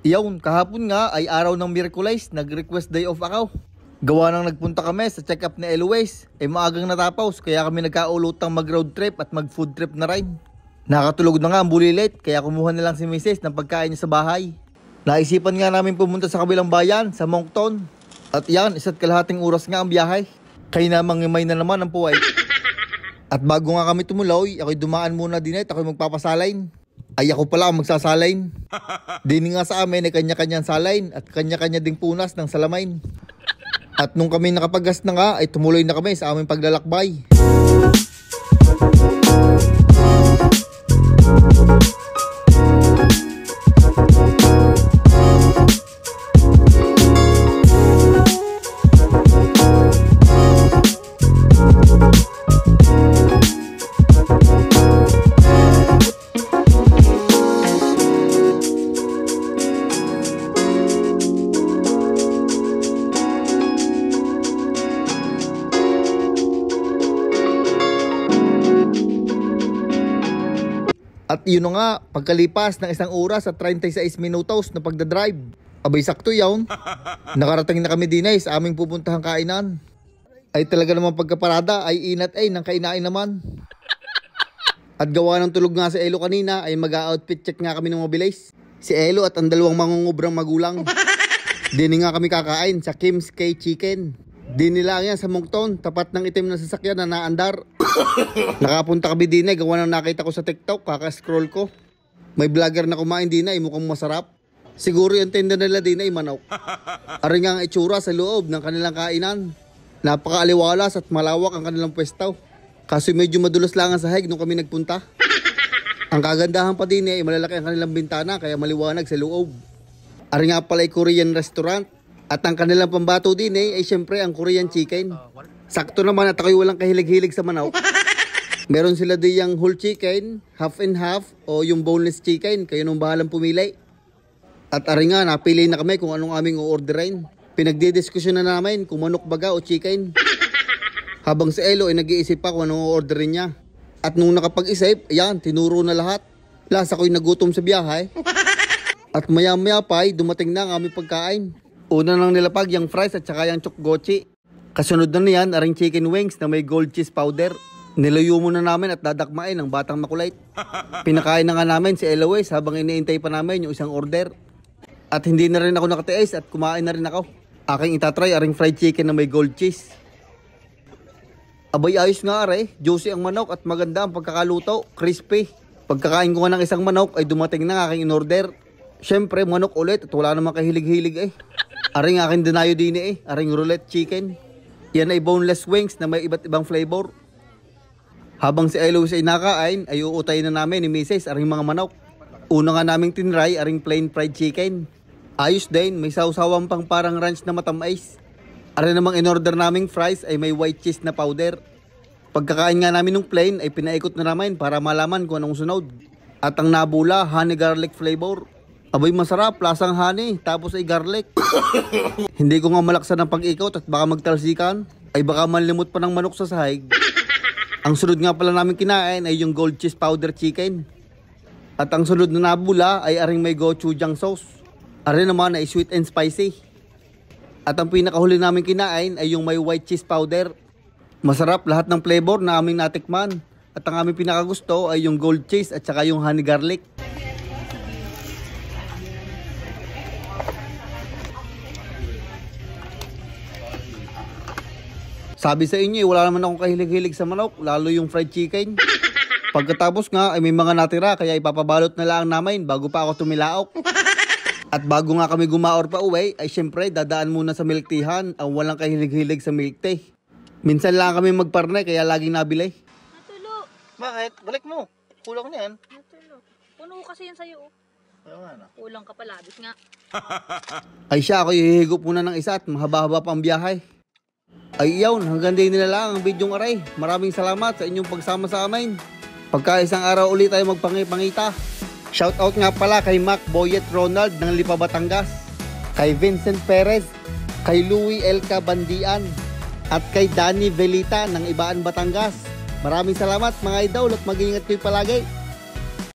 Iyon, kahapon nga ay araw ng Miyerkules, nag-request day off ako. Gawa nang nagpunta kami sa check-up ni Eloise, ay maagang natapos kaya kami nagkaulutang mag-road trip at mag-food trip na rin. Nakatulog na nga ang bulilit kaya kumuha na lang si Mrs. ng pagkain niya sa bahay. Naisipan nga namin pumunta sa kabilang bayan, sa Moncton. At yan, 1.5 oras nga ang biyahe. Kaya namang may na naman ang puway. At bago nga kami tumuloy, ako'y dumaan muna din at ako'y magpapasalain. Ay ako pala ang magsasalain. Dini nga sa amin ay kanya-kanyang salain at kanya-kanya ding punas ng salamain. At nung kami nakapaggas na nga ay tumuloy na kami sa aming paglalakbay. At yun nga, pagkalipas ng 1 oras at 36 minutos na pagdadrive, abay sakto yawn. Nakarating na kami din sa aming pupuntahang kainan. Ay talaga naman pagkaparada ay inat ay ng kainain naman. At gawa ng tulog nga si Elo kanina ay mag-outfit check nga kami ng mabilis. Si Elo at ang dalawang mangungubrang magulang. Dini nga kami kakain sa Kim's K Chicken. Dini lang yan sa Moncton, tapat ng itim na sasakyan na naandar. Nakapunta kami din gawa ng nakita ko sa TikTok, kaka-scroll ko. May vlogger na kumain din mukhang masarap. Siguro yung tenda nila din manok. Ari nga ang itsura sa loob ng kanilang kainan. Napakaaliwalas at malawak ang kanilang pwesto. Kaso medyo madulas lang ang sahig nung kami nagpunta. Ang kagandahan pa din malalaki ang kanilang bintana kaya maliwanag sa loob. Ari nga pala ay Korean restaurant. At ang kanilang pambato din ay syempre ang Korean chicken. Sakto naman at ako'y walang kahilig-hilig sa manok. Meron sila diyang whole chicken, half and half, o yung boneless chicken. Kayo nung bahalang pumili. At ari nga, napili na kami kung anong aming o-orderin. Pinagdidiskusyon na namin kung manok baga o chicken. Habang si Elo ay nag-iisip pa kung anong o-orderin niya. At nung nakapag-isip, ayan, tinuro na lahat. Plus ako'y nagutom sa biyahe. At maya-maya pa ay dumating na ang aming pagkain. Una nang nilapag yung fries at saka yung chokgochi. Kasunod na niyan, aring chicken wings na may gold cheese powder. Nilayo muna namin at dadakmain ng batang makulait. Pinakain na nga namin si Eloise habang iniintay pa namin yung isang order. At hindi na rin ako nakatiis at kumain na rin ako. Aking itatry aring fried chicken na may gold cheese. Abay ayos nga are, juicy ang manok at maganda ang pagkakaluto, crispy. Pagkakain ko nga ng isang manok ay dumating na aking in-order. Siyempre manok ulit at wala namang kahilig-hilig Aring aking dinayo din aring roulette chicken. Yan ay boneless wings na may iba't ibang flavor. Habang si Eloise ay nakain, ay uutay na namin ni Mrs. aring mga manok. Una nga naming tinry aring plain fried chicken. Ayos din, may sausawan pang parang ranch na matamais. Aring namang in-order naming fries ay may white cheese na powder. Pagkakain nga namin ng plain ay pinaikot na namin para malaman kung anong sunod. At ang nabula, honey garlic flavor. Abay masarap, lasang honey, tapos ay garlic. Hindi ko nga malaksan ng pag-ikot at baka magtalsikan. Ay baka manlimot pa ng manok sa sahig. Ang sunod nga pala namin kinain ay yung gold cheese powder chicken. At ang sunod na nabula ay aring may gochujang sauce. Aring naman ay sweet and spicy. At ang pinakahuli namin kinain ay yung may white cheese powder. Masarap lahat ng flavor na aming natikman. At ang aming pinakagusto ay yung gold cheese at saka yung honey garlic. Sabi sa inyo, wala naman akong kahilig-hilig sa manok, lalo yung fried chicken. Pagkatapos nga, ay may mga natira, kaya ipapabalot na lang namin bago pa ako tumilaok. At bago nga kami gumaor pa uwi, ay syempre, dadaan muna sa milk teahan ang walang kahilig-hilig sa milk tea. Minsan lang kami magparne, kaya laging nabili. Natulo. Bakit? Balik mo. Kulang na yan. Natulo. Puno kasi yan sa'yo. Ayaw nga na. Kulang ka palabis nga. Ay siya, ako hihigop muna ng isa at mahaba-haba pang biyahe. Ay iyaw, hanggang din nila lang ang bidyong aray. Maraming salamat sa inyong pagsama sa amin. Pagka isang araw ulit tayo magpangipangita. Shoutout nga pala kay Mac Boyet Ronald ng Lipa, Batangas, kay Vincent Perez, kay Louie Elka Bandian, at kay Danny Velita ng Ibaan, Batangas. Maraming salamat mga idol at mag-iingat kayo palagi.